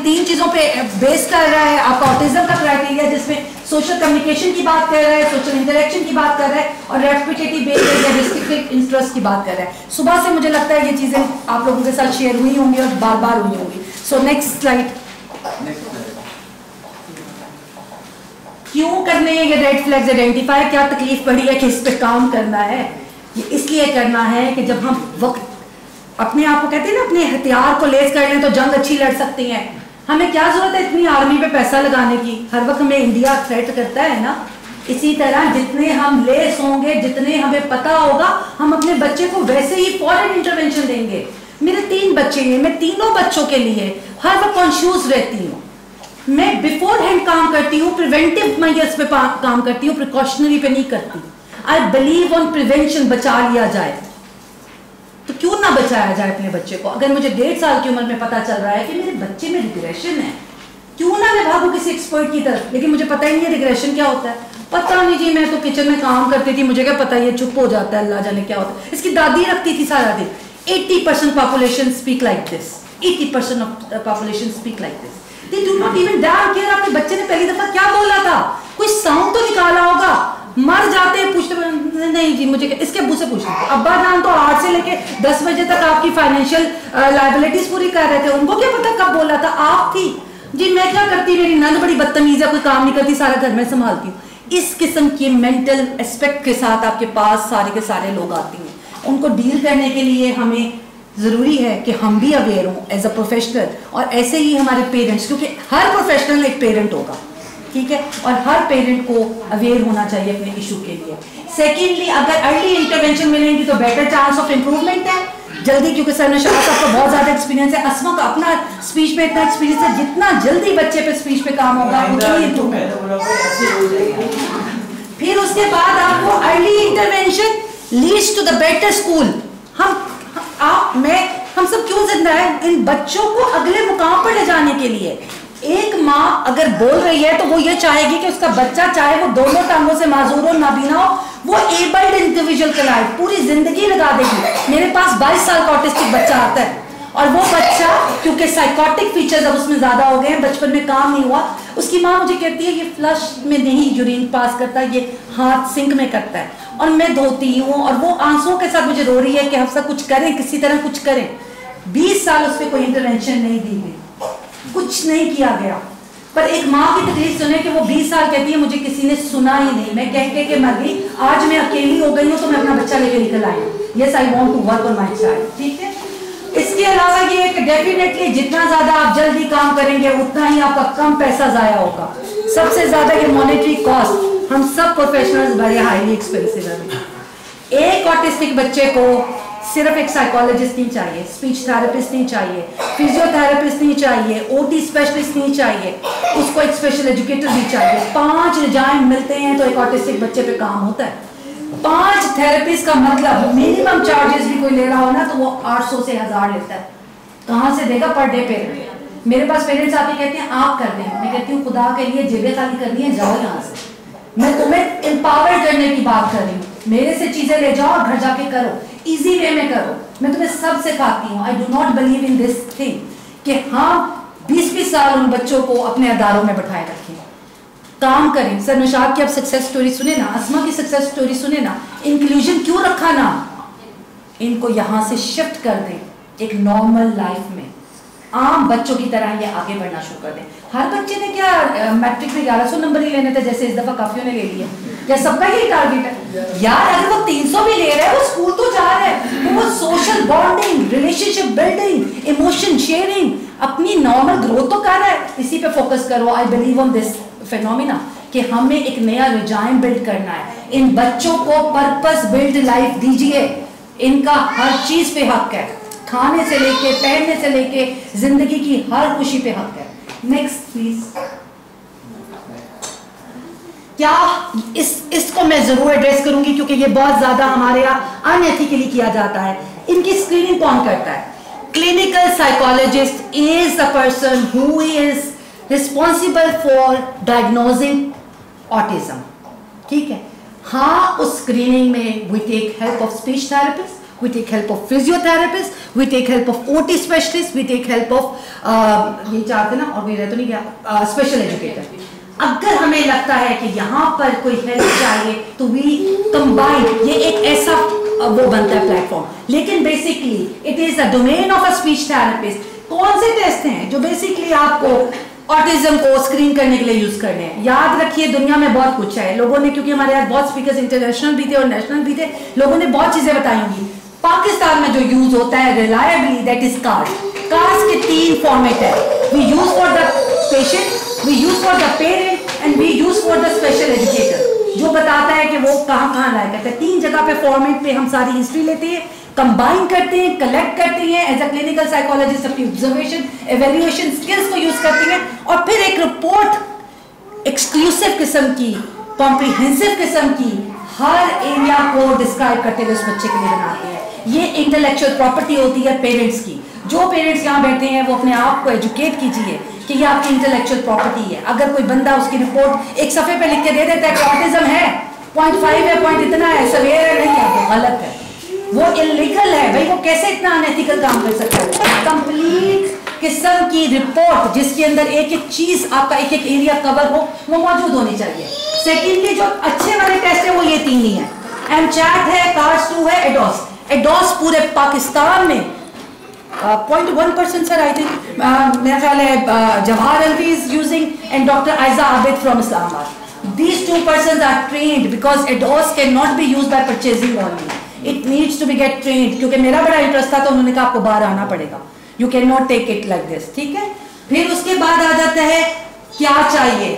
तीन चीजों पे बेस कर रहा है आपका ऑटिज्म का क्राइटेरिया, जिसमें सोशल कम्युनिकेशन की बात कर रहा है, सोशल इंटरेक्शन की बात कर रहा है और रेपिटेटिव बिहेवियर या रिस्ट्रिक्टेड इंटरेस्ट की बात कर रहा है। सुबह से मुझे लगता है ये चीजें आप लोगों के साथ शेयर हुई होंगी और बार बार हुई होंगी। So next slide. क्यों करने हैं ये रेड फ्लैग्स आइडेंटिफाई, क्या तकलीफ पड़ी है कि इस पे काम करना है? ये इसलिए करना है कि जब हम वक्त अपने आप को कहते हैं ना अपने हथियार को लेस कर लें तो जंग अच्छी लड़ सकती हैं। हमें क्या जरूरत है इतनी आर्मी पे पैसा लगाने की? हर वक्त हमें इंडिया थ्रेट करता है ना। इसी तरह जितने हम लेस होंगे, जितने हमें पता होगा, हम अपने बच्चे को वैसे ही फॉरन इंटरवेंशन देंगे। मेरे 3 बच्चे हैं, मैं तीनों बच्चों के लिए हर वक्त कॉन्शियस रहती हूँ। मैं बिफोर हैंड काम करती हूँ, प्रिवेंटिव मेजर्स पे काम करती हूँ, प्रिकॉशनरी पे नहीं करती। आई बिलीव ऑन प्रिवेंशन, बचा लिया जाए तो क्यों ना बचाया जाए अपने बच्चे को। अगर मुझे 1.5 साल की उम्र में पता चल रहा है कि मेरे बच्चे में रिग्रेशन है, क्यों ना मैं भागूं किसी एक्सपर्ट की तरफ। लेकिन मुझे पता ही नहीं है रिग्रेशन क्या होता है। पता नहीं जी, मैं तो किचन में काम करती थी, मुझे क्या पता, ये चुप हो जाता है, अल्लाह जाने क्या होता है। इसकी दादी रखती थी सारा दिन। 80% population speak like this, 80% of population speak like this. They do not even damn care आपके बच्चे ने पहली दफा क्या बोला था, कोई साउंड तो निकाला होगा। मर जाते हैं, पूछते नहीं जी मुझे, इसके अब्बू से पूछ लीजिए। अब्बा जान तो 8 से लेके 10 बजे तक आपकी फाइनेंशियल लायबिलिटीज पूरी कर रहे थे, उनको क्या पता कब बोला था? आप थी जी। मैं क्या करती, मेरी नंद बड़ी बदतमीज है, कोई काम नहीं करती, सारा घर में संभालती हूँ। इस किस्म के मेंटल एस्पेक्ट के साथ आपके पास सारे के सारे लोग आते हैं। उनको डील करने के लिए हमें जरूरी है कि हम भी अवेयर हों एज अ प्रोफेशनल, और ऐसे ही हमारे पेरेंट्स, क्योंकि हर प्रोफेशनल एक पेरेंट होगा, ठीक है, और हर पेरेंट को अवेयर होना चाहिए अपने इशू के लिए। सेकेंडली, अगर अर्ली इंटरवेंशन मिलेंगी तो बेटर चांस ऑफ इम्प्रूवमेंट है जल्दी, क्योंकि सर नशात आपका बहुत ज्यादा एक्सपीरियंस है, अस्मा का अपना स्पीच पे इतना एक्सपीरियंस है, जितना जल्दी बच्चे पे स्पीच पे काम होगा उतनी इम्प्रूवमेंट। फिर उसके बाद आपको early intervention leads to the better school. हम सब क्यों जिंदा है? इन बच्चों को अगले मुकाम पर ले जाने के लिए। एक माँ अगर बोल रही है तो वो ये चाहेगी कि उसका बच्चा, चाहे वो दोनों टांगों से माजूर हो, नाबीना हो, वो एबल्ड इंडिविजुअल कहलाए, पूरी जिंदगी लगा देगी। मेरे पास 22 साल का ऑटिस्टिक बच्चा आता है और वो बच्चा क्योंकि साइकोटिक फीचर्स अब उसमें ज्यादा हो गए हैं, बचपन में काम नहीं हुआ, उसकी माँ मुझे कहती है ये फ्लश में नहीं यूरिन पास करता, ये हाथ सिंक में करता है, और मैं धोती हूँ और वो आंसुओं के साथ मुझे रो रही है कि हम सब कुछ करें, किसी तरह कुछ करें। 20 साल उस पर कोई इंटरवेंशन नहीं दी गई, कुछ नहीं किया गया। पर एक माँ की तकलीफ सुने कि वो 20 साल कहती है मुझे किसी ने सुना ही नहीं, मैं कह के मर गई, आज मैं अकेली हो गई हूँ तो मैं अपना बच्चा लेके निकल आई। Yes, I want to work on my child, ठीक है। इसके अलावा ये कि डेफिनेटली जितना ज्यादा आप जल्दी काम करेंगे उतना ही आपका कम पैसा जाया होगा। सबसे ज्यादा ये मॉनेटरी कॉस्ट हम सब प्रोफेशनल्स बड़े हाईली एक्सपेंसिव है। एक ऑटिस्टिक बच्चे को सिर्फ एक साइकोलॉजिस्ट नहीं चाहिए, स्पीच थेरेपिस्ट नहीं चाहिए, फिजियोथेरेपिस्ट नहीं चाहिए, ओटी स्पेशलिस्ट नहीं चाहिए, उसको एक स्पेशल एजुकेटर भी चाहिए। 5 रिजाइन मिलते हैं तो एक ऑटिस्टिक बच्चे पे काम होता है। 5 थेरेपिस्ट का मतलब मिनिमम चार्जेस भी कोई ले रहा हो ना तो वो 800 से 1000 लेता है। कहाँ से देगा पर डे पेरेंट? मेरे पास पेरेंट्स आके कहते हैं आप कर दें, मैं कहती हूँ खुदा के लिए जेबें खाली करनी है, जाओ यहाँ से। मैं तुम्हें एम्पावर करने की बात कर रही हूँ, मेरे से चीजें ले जाओ और घर जाके करो, इजी वे में करो। मैं तुम्हें सब सिखाती हूँ। I do not believe in this thing कि हाँ 20-20 साल उन बच्चों को अपने अदारों में बैठाए रखें, काम करें। सर नौशाद की आप सक्सेस स्टोरी सुने ना, अस्मा की सक्सेस स्टोरी सुने ना, इंक्लूजन क्यों रखा ना, इनको यहां से शिफ्ट कर दें एक नॉर्मल लाइफ में, आम बच्चों की तरह ये आगे बढ़ना शुरू कर दें। हर बच्चे ने क्या मैट्रिक में 1100 नंबर ही लेने थे जैसे इस दफा काफियों ने ले लिए, क्या सबका यही टारगेट है? यार अगर वो 300 भी ले रहा है वो स्कूल तो जा रहा है, वो social bonding, relationship building, emotion sharing, अपनी नॉर्मल ग्रोथ तो कर रहा है। इसी पे फोकस करो। I believe on this phenomena कि हमें एक नया रिजाइम बिल्ड करना है। इन बच्चों को पर्पस बिल्ड लाइफ दीजिए, इनका हर चीज पे हक है, खाने से लेके पहनने से लेके जिंदगी की हर खुशी पे हक है। Next please. क्या इसको मैं जरूर एड्रेस करूंगी क्योंकि ये बहुत ज्यादा हमारे यहाँ अनएथिकली किया जाता है। इनकी स्क्रीनिंग कौन करता है? Clinical psychologist is the person who is responsible for diagnosing autism, ठीक है। हाँ, उस स्क्रीनिंग में we take help of speech therapist we take help of physiotherapists, we take help of OT specialists, we take help of ये चाहते ना और मेरा तो नहीं गया स्पेशल एजुकेटर। अगर हमें लगता है कि यहाँ पर कोई हेल्प चाहिए तो वी कंबाइन, ये एक ऐसा वो बनता है प्लेटफॉर्म। लेकिन basically it is the domain of a speech therapist. कौन से टेस्ट हैं जो बेसिकली आपको ऑटिज्म को स्क्रीन करने के लिए यूज करने हैं? याद रखिए दुनिया में बहुत कुछ है। लोगों ने, क्योंकि हमारे यहाँ बहुत स्पीकर्स इंटरनेशनल भी थे और नेशनल भी थे, लोगों ने बहुत चीजें बताई होंगी। पाकिस्तान में जो यूज होता है reliably, that is card. Cards के 3 फॉर्मेट है। We use for the patient, we use for the parent and we use for the special educator, जो बताता है कि वो कहाँ लाया करता है। 3 जगह पे फॉर्मेट पे हम सारी हिस्ट्री लेते हैं, कंबाइन करते हैं, कलेक्ट करते हैं एज अ क्लिनिकल साइकोलॉजिस्ट, अपनी ऑब्जर्वेशन एवेल्युएशन स्किल्स को यूज करते हैं और फिर एक रिपोर्ट एक्सक्लूसिव किस्म की, कॉम्प्रिहेंसिव किस्म की, हर एरिया को डिस्क्राइब करते हुए उस बच्चे के लिए बनाते हैं। ये इंटेलेक्चुअल प्रॉपर्टी होती है पेरेंट्स की। जो पेरेंट्स यहाँ बैठे हैं वो अपने आप को एजुकेट कीजिए कि ये आपकी इंटेलेक्चुअल प्रॉपर्टी है। अगर कोई बंदा उसकी रिपोर्ट एक सफे पे लिख के दे देता है कि ऑटिज्म है, 0.5 है, पॉइंट इतना है, सवेयर है, नहीं है, वो गलत है, वो इलीगल है। भाई वो कैसे इतना अनएथिकल काम कर सकता है? कंप्लीट किस्म की रिपोर्ट जिसके अंदर एक एक चीज आपका एक एक एरिया कवर हो, वो मौजूद होनी चाहिए। सेकेंडली जो अच्छे वाले टेस्ट है वो ये 3 ही है। एमचैट है, कार्ड्स2 है, एडोस। एडोस पूरे पाकिस्तान में 0.1% सर, आई थिंक मेरा ख्याल है Jawahar Alvi is using and doctor Aiza Abid from Islamabad. These 2 persons are trained because ADOS cannot be used by purchasing only. It needs to be get trained. क्योंकि मेरा बड़ा इंटरेस्ट था तो उन्होंने कहा आपको बाहर आना पड़ेगा, You cannot take it like this, ठीक है। फिर उसके बाद आ जाता है क्या चाहिए,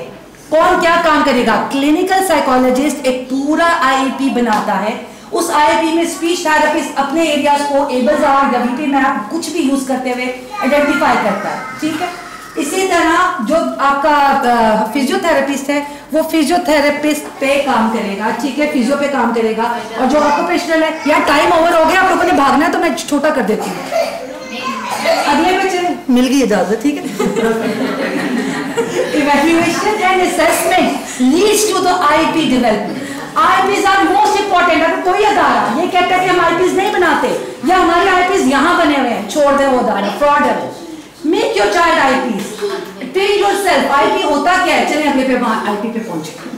कौन क्या काम करेगा। क्लिनिकल साइकोलॉजिस्ट एक पूरा IEP बनाता है। उस IEP में स्पीच थेरेपिस्ट अपने एरियाज को एबलजार या वीपी मैप कुछ भी यूज करते हुए आइडेंटिफाई करता है, ठीक है। इसी तरह जो आपका फिजियोथेरेपिस्ट है वो फिजियोथेरेपिस्ट पे काम करेगा, ठीक है, फिजियो पे काम करेगा। और जो ऑक्यूपेशनल है, या टाइम ओवर हो गया, आप लोगों ने भागना है तो मैं छोटा कर देती हूँ। अगले बच्चे मिल गई इजाजत, ठीक है। Evaluation and assessment leads to the IEP development. IEPs are most important. अगर कोई अदारा ये कहता है कि हम IEPs नहीं बनाते या हमारे IEPs यहाँ बने हुए हैं, छोड़ दे वो अदारा, फ्रॉड है वो। Make your child IEPs. Train yourself. IEP होता क्या है? चलिए अगले पे IEP पे पहुंचे।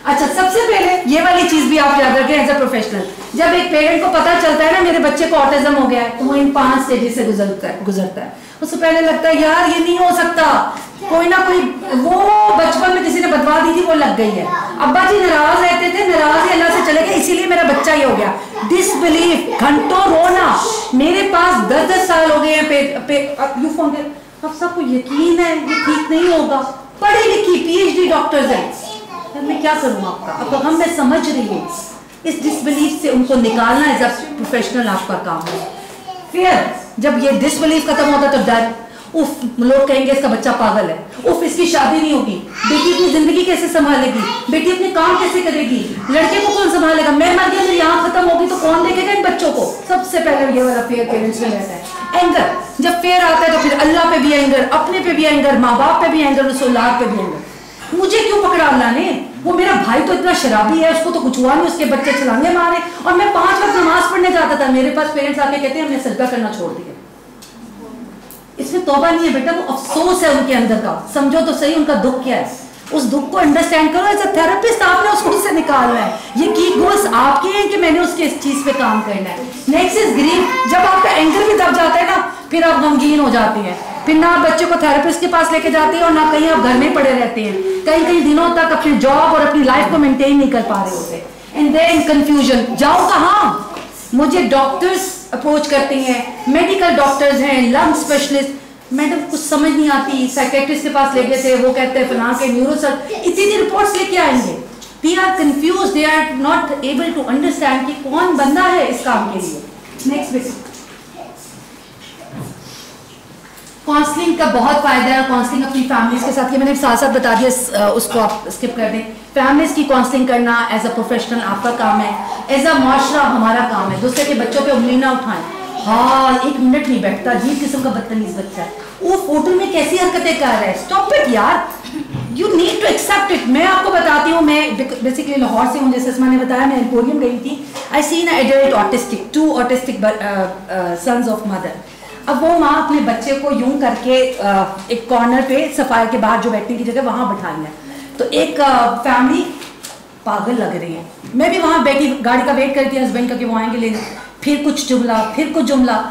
अच्छा, सबसे पहले ये वाली चीज भी आप याद रखें एज अ प्रोफेशनल। जब एक पेरेंट को पता चलता है ना मेरे बच्चे को ऑटिज्म हो गया है, तो वो इन 5 स्टेजेस से गुजरता है। उससे पहले लगता है यार ये नहीं हो सकता, कोई ना कोई, वो बचपन में किसी ने बदवा दी थी, वो लग गई है। अब्बा जी नाराज रहते थे, नाराज ही अल्लाह से चले गए, इसीलिए मेरा बच्चा ही हो गया। डिसबिलीफ, घंटों रोना। मेरे पास 10-10 साल हो गए हैं यू फोन पे, अब सबको यकीन है ये ठीक नहीं होगा, पढ़ी लिखी PhD डॉक्टर्स हैं, मैं क्या करूँ आपका। अब हम मैं समझ रही हूँ इस डिसबिलीफ से उनको निकालना एज अ प्रोफेशनल आपका काम है। फिर जब ये डिसबिलीफ खत्म होता तो डर, उफ लोग कहेंगे इसका बच्चा पागल है, उफ इसकी शादी नहीं होगी, बेटी अपनी जिंदगी कैसे संभालेगी, बेटी अपने काम कैसे करेगी, लड़के को कौन संभालेगा, मैं मर गया, मेरी यहाँ खत्म होगी तो कौन देखेगा इन बच्चों को। सबसे पहले ये वाला फेयर पेरेंट्स में रहता है। एंगर, जब फेयर आता है तो फिर अल्लाह पे भी एंगर, अपने पे भी एंगर, माँ बाप पे भी एंगर, उस औलाद पे भी एंगर। मुझे क्यों पकड़ा अल्लाह ने, वो मेरा भाई तो इतना शराबी है, उसको तो कुछ हुआ नहीं, उसके बच्चे चलाने मारे, और मैं 5 वक्त नमाज पढ़ने जाता था, मेरे पास पेरेंट्स आके कहते हैं हमने सजदा करना छोड़ दिया। इसमें तौबा नहीं है बेटा, वो अफसोस है उनके अंदर का। समझो तो सही उनका दुख क्या है, उस दुख को अंडरस्टैंड करो। एज अ थेरेपिस्ट आपने उसको उससे निकालना है। ये की गोल्स आपके हैं कि मैंने उसके इस चीज पे काम करना है। Next is grief. जब आपका एंकर भी दब जाता है ना, फिर आप गमगीन हो जाती हैं, फिर ना आप बच्चे को थेरेपिस्ट के पास लेके जाती हैं और ना कहीं आप घर में पड़े रहते हैं, कई दिनों तक अपनी जॉब और अपनी लाइफ को मेंटेन नहीं कर पा रहे होते। एंड देन कंफ्यूजन, जाओ कहाँ। मुझे डॉक्टर्स अप्रोच करते हैं, मेडिकल डॉक्टर्स हैं, लंग स्पेशलिस्ट, मैडम कुछ समझ नहीं आती, साइकेट्रिस्ट के पास ले गए थे, वो कहते हैं फलां के न्यूरोसर्जन, इतनी रिपोर्ट्स लेके आएंगे। They are confuse, they are not able to understand कि कौन बंदा है इस काम के लिए। नेक्स्ट बेसिक काउंसलिंग का बहुत फायदा है। काउंसलिंग अपनी फैमिलीज के साथ, ये मैंने साथ साथ बता दिया, उसको आप स्किप कर दें। फैमिलीज की काउंसलिंग करना एज अ प्रोफेशनल आपका काम है, एज अ माशरा हमारा काम है। दूसरे के बच्चों पे उंगली ना उठाएं। हाँ, 1 मिनट नहीं बैठता, अजीब किस्म का बदतमीज बच्चा है, वो फोटो में कैसी हरकतें कर रहा है, स्टॉप इट यार। You need to accept it. मैं आपको बताती हूँ, मैं बेसिकली लाहौर से हूँ, जैसे असमा ने बताया, मैं एम्पोरियम गई थी। I seen adult autistic, 2 autistic sons of mother. अब वो माँ अपने बच्चे को यूं करके एक कॉर्नर पे सफाई के बाहर जो बैठने की जगह वहाँ बैठाई है, तो एक फैमिली पागल लग रही है। मैं भी वहाँ बैठी गाड़ी का वेट करती हूँ हस्बैंड का कि वो आएंगे लेने, फिर कुछ जुमला फिर कुछ जुमला,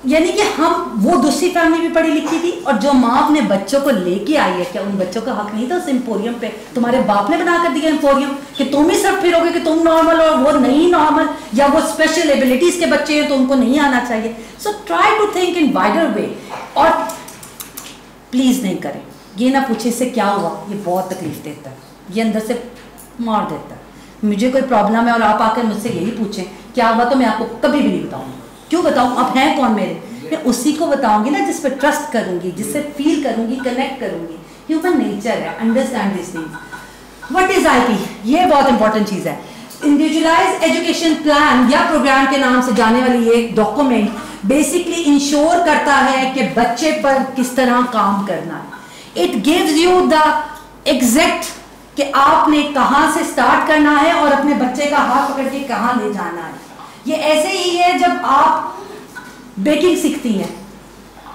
यानी कि हम, वो दूसरी फैमिली भी पढ़ी लिखी थी, और जो माँ अपने बच्चों को लेके आई है, क्या उन बच्चों का हक नहीं था उस एम्पोरियम पे? तुम्हारे बाप ने बना कर दिया एम्पोरियम कि तुम ही सब फिरोगे कि तुम नॉर्मल और वो नहीं नॉर्मल, या वो स्पेशल एबिलिटीज के बच्चे हैं तो उनको नहीं आना चाहिए। So try to think in wider way, और प्लीज नहीं करें ये ना पूछे इससे क्या हुआ, ये बहुत तकलीफ देता है, ये अंदर से मार देता है। मुझे कोई प्रॉब्लम है और आप आकर मुझसे यही पूछें क्या हुआ, तो मैं आपको कभी भी नहीं बताऊंगी। क्यों बताऊं? आप हैं कौन मेरे? मैं उसी को बताऊंगी ना जिस पर ट्रस्ट करूंगी, जिससे फील करूंगी, कनेक्ट करूंगी। ह्यूमन नेचर है, understand this things. What is IP? ये बहुत इंपॉर्टेंट चीज है। इंडिविजुअलाइज्ड एजुकेशन प्लान या प्रोग्राम के नाम से जाने वाली ये डॉक्यूमेंट बेसिकली इंश्योर करता है कि बच्चे पर किस तरह काम करना है। It gives you the exact कि आपने कहां से स्टार्ट करना है और अपने बच्चे का हाथ पकड़ के कहां ले जाना है। ये ऐसे ही है जब आप बेकिंग सीखती हैं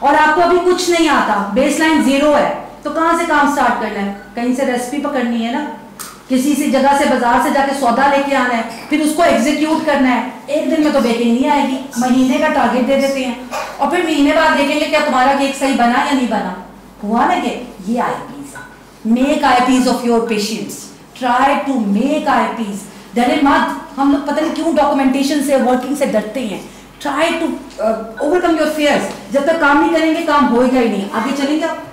और आपको अभी कुछ नहीं आता, बेसलाइन 0 है, तो कहां से काम स्टार्ट करना है? कहीं से रेसिपी पकड़नी है ना, किसी सी जगह से, बाजार से जाके सौदा लेके आना है, फिर उसको एग्जीक्यूट करना है। एक दिन में तो बेकिंग नहीं आएगी, महीने का टारगेट दे देते हैं और फिर महीने बाद देखेंगे क्या तुम्हारा केक सही बना या नहीं बना। हुआ ना कि ये IEPs, make IEPs of your patients, try to make IEPs. डरे मत। हम लोग पता नहीं क्यों डॉक्यूमेंटेशन से, वर्किंग से डरते हैं। Try to overcome your fears. जब तक काम नहीं करेंगे काम होएगा ही नहीं, आगे चलेंगे आप।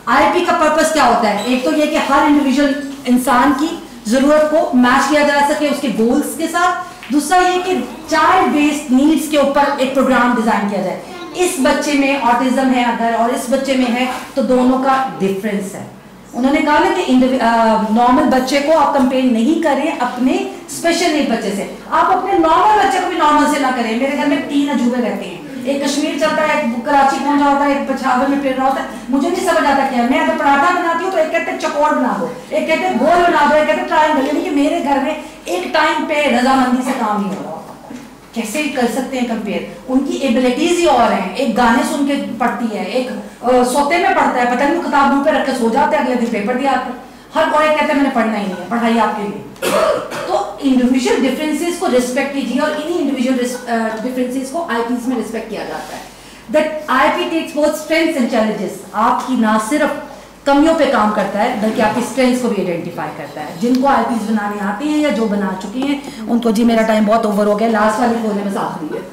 आईपी का पर्पस क्या होता है? एक तो ये कि हर इंडिविजुअल इंसान की जरूरत को मैच किया जा सके उसके गोल्स के साथ। दूसरा ये कि चाइल्ड बेस्ड नीड्स के ऊपर एक प्रोग्राम डिजाइन किया जाए। इस बच्चे में ऑटिज्म है अगर और इस बच्चे में है तो दोनों का डिफरेंस है। उन्होंने कहा ना कि नॉर्मल बच्चे को आप कंपेयर नहीं करें अपने स्पेशल नीड बच्चे से, आप अपने नॉर्मल बच्चे को भी नॉर्मल से ना करें। मेरे घर में 3 अजूबे रहते हैं, एक कश्मीर चलता है, एक कराची पहुंचा होता है, एक पेशावर में फिर रहा होता है। मुझे नहीं समझ आता क्या, मैं अगर पराठा बनाती हूँ तो एक कहते हैं चकोर बना दो, एक कहते हैं गोल बना दो, एक कहते हैं ट्रायंगल। यानी कि मेरे घर में एक टाइम पे रजामंदी से काम नहीं हो रहा। कैसे कर सकते हैं कंपेयर? उनकी एबिलिटीज ही और हैं। एक गाने सुन के पढ़ती है, एक सोते में पढ़ता है, पता नहीं किताब मुंह पे रख के सो जाते हैं, अगले दिन पेपर दिया आते। हर कोई कहता है मैंने पढ़ना ही नहीं है, पढ़ाई आपके लिए। तो इंडिविजुअल डिफरेंसेस को रिस्पेक्ट कीजिए और इन्हीं इंडिविजुअल डिफरेंसेस को आईपीज में रिस्पेक्ट किया जाता है। That IEP takes both strengths and challenges. आपकी ना सिर्फ कमियों पे काम करता है बल्कि आपकी स्ट्रेंथ्स को भी आइडेंटिफाई करता है। जिनको आईपीज बनाने आते हैं या जो बना चुके हैं उनको, जी मेरा टाइम बहुत ओवर हो गया, लास्ट वाली खोलने में आखिरी है,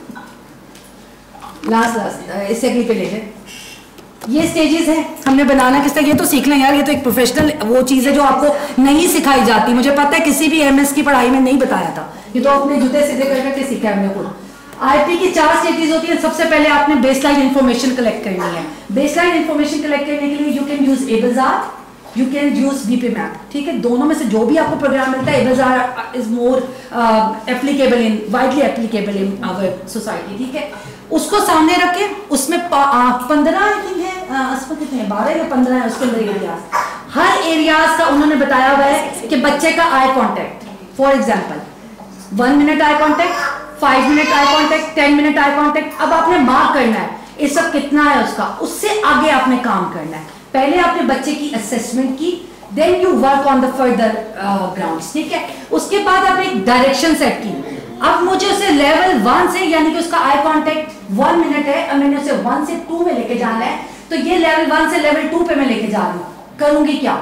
लास्ट इससे अगली पे ले जाए। ये स्टेजेस हैं हमने बनाना किस तरह, ये तो सीख लें यार, ये तो एक प्रोफेशनल वो चीज़ है जो आपको नहीं सिखाई जाती। मुझे पता है किसी भी एमएस की पढ़ाई में नहीं बताया था, ये तो अपने जूते सीधे करके सीखा है हमने खुद। आईपी की 4 स्टेजेस होती है। सबसे पहले आपने बेसलाइन इन्फॉर्मेशन कलेक्ट करनी है। बेसलाइन इन्फॉर्मेशन कलेक्ट करने के लिए you can use ABLLS R, you can use BP map, ठीक है। दोनों में से जो भी आपको प्रोग्राम मिलता है, ABLLS R is more applicable in, widely applicable in our society, ठीक है। उसको सामने रखे, उसमें 15 आई थिंक है, कितने 12 या 15 है उसके अंदर एरियाज। हर एरियाज का उन्होंने बताया हुआ है कि बच्चे का eye contact, for example 1 minute eye contact, 5 minute eye contact, 10 minute eye contact. अब आपने मार्क करना है ये सब कितना है उसका, उससे आगे आपने काम करना है। पहले आपने बच्चे की असेसमेंट की, then you work on the further grounds, ठीक है। उसके बाद आपने एक डायरेक्शन सेट की। अब मुझे उसे लेवल 1 से, यानी कि उसका आई कॉन्टेक्ट 1 मिनट है, अब मैंने उसे 1 से 2 में लेके जाना है, तो ये लेवल 1 से लेवल 2 पे मैं लेके जा रही हूँ। करूंगी क्या?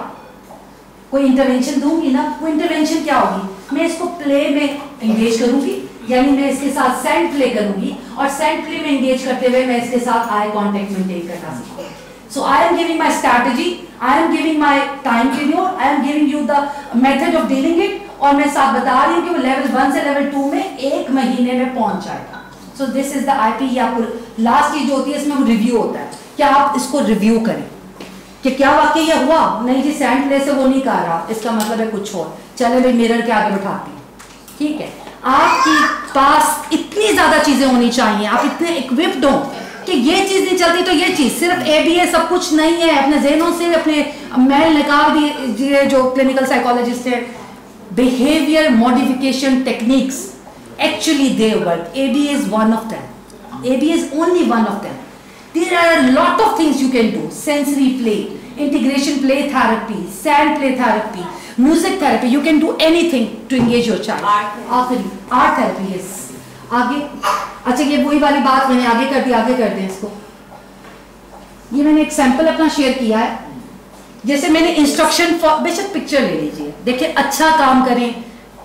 कोई इंटरवेंशन दूंगी ना। वो इंटरवेंशन क्या होगी? मैं इसको प्ले में एंगेज करूंगी, यानी मैं इसके साथ सेंड प्ले करूंगी और सेंड प्ले में एंगेज करते हुए मैं इसके साथ आई कॉन्टेक्ट मेंटेन करना सीखूंगी। So I am giving my strategy, I am giving my time tenure, I am giving you the method of dealing it, और मैं साथ बता रही हूँ कि वो लेवल 1 से लेवल 2 में 1 महीने में पहुंच जाएगा। So this is the IP। या लास्ट चीज जो होती है इसमें वो रिव्यू होता है कि आप इसको रिव्यू करें कि क्या वाकई ये हुआ। नहीं जी सैंड प्ले से वो नहीं कर रहा, इसका मतलब है कुछ और, चले भाई मिरर के आगे बैठाती हैं, ठीक है। आपके पास इतनी ज्यादा चीजें होनी चाहिए, आप इतने इक्विप्ड हो कि ये चीज नहीं चलती तो ये चीज, सिर्फ ए बी ए सब कुछ नहीं है। अपने जहनों से, अपने मैं लगा दीजिए जो क्लिनिकल साइकोलॉजिस्ट है, behaviour modification techniques, actually they work. AB is one of them. AB is only one of them. There are a lot of things you can do. Sensory play, integration play therapy, sand play therapy, music therapy. You can do anything to engage your child. आखिरी art therapy is. आगे अच्छा, ये वही वाली बात मैंने आगे कर दी, आगे कर दें इसको. ये मैंने एक सैंपल अपना शेयर किया है. जैसे मैंने इंस्ट्रक्शन फॉर, बेशक पिक्चर ले लीजिए. देखिए, अच्छा काम करें,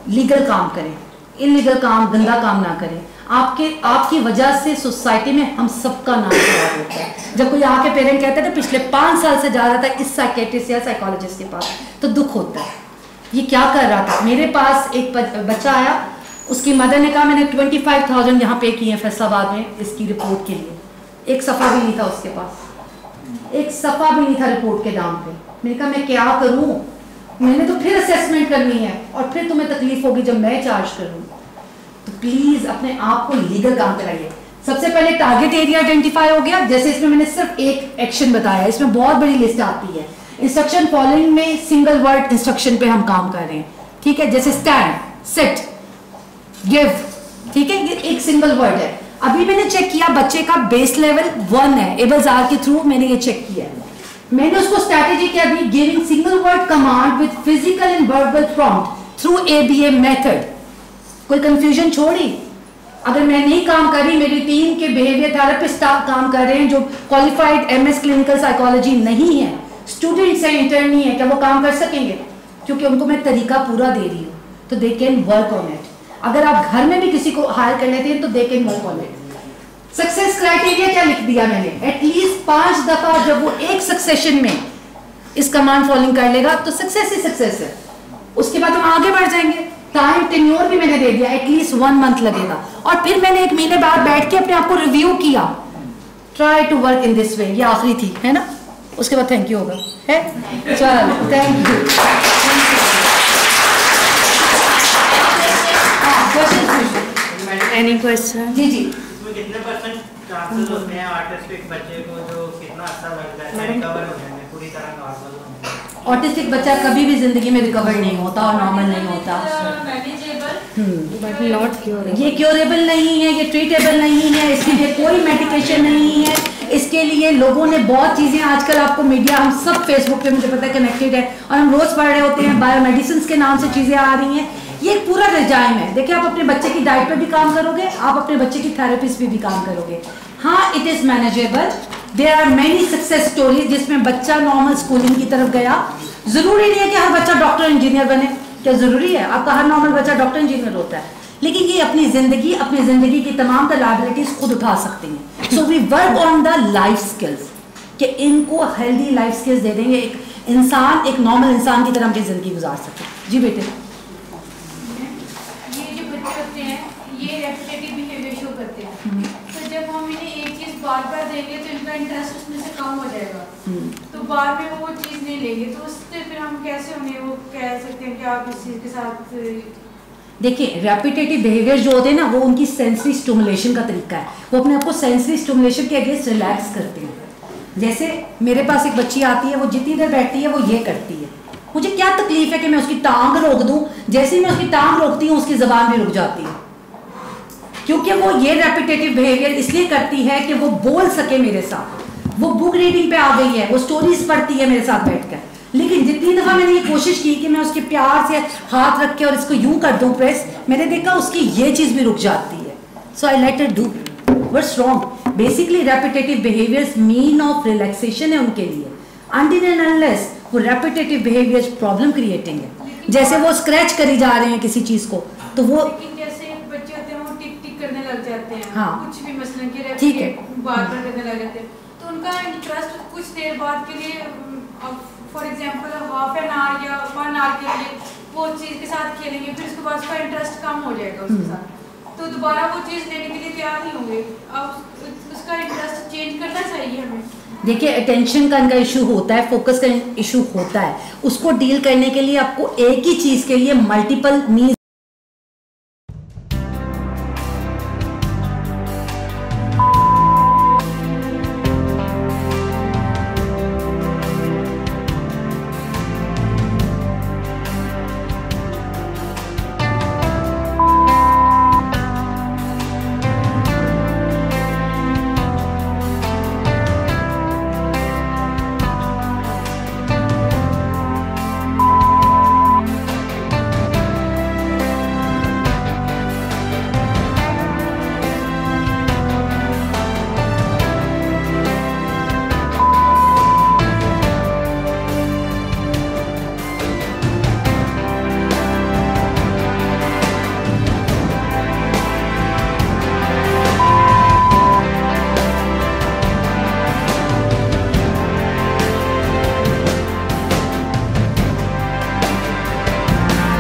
लीगल काम करें, इलीगल काम, गंदा काम ना करें. आपकी वजह से सोसाइटी में हम सबका नाम खराब होता है. जब कोई आके पेरेंट कहते हैं पिछले 5 साल से जा रहा था इस साइकेट्रिस्ट या साइकोलॉजिस्ट के पास, तो दुख होता है. ये क्या कर रहा था? मेरे पास एक बच्चा आया, उसकी मदर ने कहा मैंने 25,000 यहाँ पे किए हैं फैसलाबाद में इसकी रिपोर्ट के लिए. एक सफ़ा भी नहीं था उसके पास, एक सफ़ा भी नहीं था रिपोर्ट के नाम पे. मैंने कहा मैं क्या करूँ, मैंने तो फिर असेसमेंट करनी है और फिर तुम्हें तकलीफ होगी जब मैं चार्ज करूँ. तो प्लीज अपने आप को लीगल काम कराइए. सबसे पहले टारगेट एरिया आइडेंटिफाई हो गया. जैसे इसमें मैंने सिर्फ एक एक्शन बताया, इसमें बहुत बड़ी लिस्ट आती है. इंस्ट्रक्शन फॉलोइंग में सिंगल वर्ड इंस्ट्रक्शन पे हम काम कर रहे हैं. ठीक है, जैसे स्टैंड, सिट, गिव. ठीक है, ये एक सिंगल वर्ड है. अभी मैंने चेक किया बच्चे का बेस लेवल 1 है. एबल्स आर के थ्रू मैंने ये चेक किया है. मैंने उसको स्ट्रैटेजी क्या दी, giving single word command with physical and verbal prompt through ABA method. कोई कंफ्यूजन छोड़ी. अगर मैं नहीं काम कर रही, मेरी टीम के बिहेवियर थेरेपिस्ट काम कर रहे हैं जो क्वालिफाइड MS क्लिनिकल साइकोलॉजी नहीं है, स्टूडेंट्स हैं, इंटर्नी है, क्या वो काम कर सकेंगे? क्योंकि उनको मैं तरीका पूरा दे रही हूँ, तो they can work on it. अगर आप घर में भी किसी को हायर कर लेते हैं तो they can work on it. Success criteria क्या लिख दिया मैंने, एटलीस्ट 5 दफा जब वो एक सक्सेशन में इस कमांड फॉलोइंग कर लेगा तो सक्सेस ही सक्सेस है. उसके बाद हम आगे बढ़ जाएंगे. टाइम टेन्योर भी मैंने दे दिया, एटलीस्ट 1 मंथ लगेगा. और फिर मैंने 1 महीने बाद बैठ के अपने आप को रिव्यू किया. Try to work in this way. ये आखिरी थी, है ना? उसके बाद थैंक यू होगा, है? चलो, थैंक यू. Any question? जी जी. कितने % चांसेस होते हैं ऑटिस्टिक बच्चे को जो कितना अच्छा लगता है रिकवर हो जाने पूरी तरह नॉर्मल होने? ऑटिस्टिक बच्चा कभी भी जिंदगी में रिकवर नहीं होता और नॉर्मल नहीं होता. But not curable. ये क्योरेबल नहीं है, ये ट्रीटेबल नहीं है, इसके लिए कोई मेडिकेशन नहीं है. इसके लिए लोगों ने बहुत चीज़ें, आजकल आपको मीडिया, हम सब फेसबुक पे मुझे पता है कनेक्टेड है और हम रोज़ पढ़ रहे होते हैं, बायोमेडिसिन के नाम से चीज़ें आ रही हैं. ये एक पूरा रिजाइम है. देखिए, आप अपने बच्चे की डाइट पे भी काम करोगे, आप अपने बच्चे की थेरेपिस्ट पे भी काम करोगे. हाँ, it is manageable. There are many success stories जिसमें बच्चा नॉर्मल स्कूलिंग की तरफ गया. जरूरी नहीं है कि हर बच्चा डॉक्टर इंजीनियर बने. क्या जरूरी है? आपका हर नॉर्मल बच्चा डॉक्टर इंजीनियर होता है, लेकिन ये अपनी जिंदगी की तमाम लायबिलिटीज खुद उठा सकते हैं. So we work on the life skills कि इनको हेल्दी लाइफ स्किल्स दे देंगे, एक इंसान एक नॉर्मल इंसान की तरह अपनी जिंदगी गुजार सके. जी बेटे. ये जो बच्चे होते हैं ये रेपिटेटिव बिहेवियर शो करते हैं. तो जब हम इन्हें एक चीज बार बार देंगे तो इनका इंटरेस्ट उसमें से कम हो जाएगा. तो बार में वो चीज नहीं लेंगे, तो उससे फिर हम कैसे उन्हें वो कह सकते हैं कि आप इस चीज के साथ. देखिए, रेपिटेटिव बिहेवियर जो होते हैं ना, वो उनकी सेंसरी स्टिमुलेशन का तरीका है. वो अपने आप को सेंसरी स्टिमुलेशन के अगेंस्ट रिलैक्स करते हैं. जैसे मेरे पास एक बच्ची आती है, वो जितनी देर बैठती है वो ये करती है. मुझे क्या तकलीफ है कि मैं उसकी टांग रोक दूं? जैसे ही मैं उसकी टांग रोकती हूँ उसकी जबान भी रुक जाती है, क्योंकि वो ये रेपिटेटिव बिहेवियर इसलिए करती है कि वो बोल सके मेरे साथ. वो बुक रीडिंग पे आ गई है, वो स्टोरीज पढ़ती है मेरे साथ बैठकर. लेकिन जितनी दफा मैंने ये कोशिश की कि मैं उसके प्यार से हाथ रख के और इसको यूं कर दूं प्रेस, मैंने देखा उसकी ये चीज भी रुक जाती है. So I let it do. What's wrong? Basically repetitive behaviours mean of relaxation है उनके लिए. अनटिल एंड अनलेस वो रेपिटेटिव बिहेवियर्स प्रॉब्लम क्रिएटिंग है. जैसे वो स्क्रैच करी जा रहे हैं किसी चीज को, तो वो जैसे बच्चे होते हैं वो टिक टिक करने लग जाते हैं. हाँ. कुछ भी मसलन के ठीक है, बार बार करने लग जाते हैं, तो उनका इंटरेस्ट कुछ देर बाद के लिए, for example half an hour या 1 आवर के लिए वो चीज़ के साथ खेलेंगे, फिर उसके बाद उसका इंटरेस्ट कम हो जाएगा उसके साथ. तो दोबारा वो चीज़ लेने के लिए तैयार नहीं होंगे. अब उसका इंटरेस्ट चेंज करना चाहिए हमें. देखिए, अटेंशन का इनका इशू होता है, फोकस का इशू होता है. उसको डील करने के लिए आपको एक ही चीज़ के लिए मल्टीपल मीन्स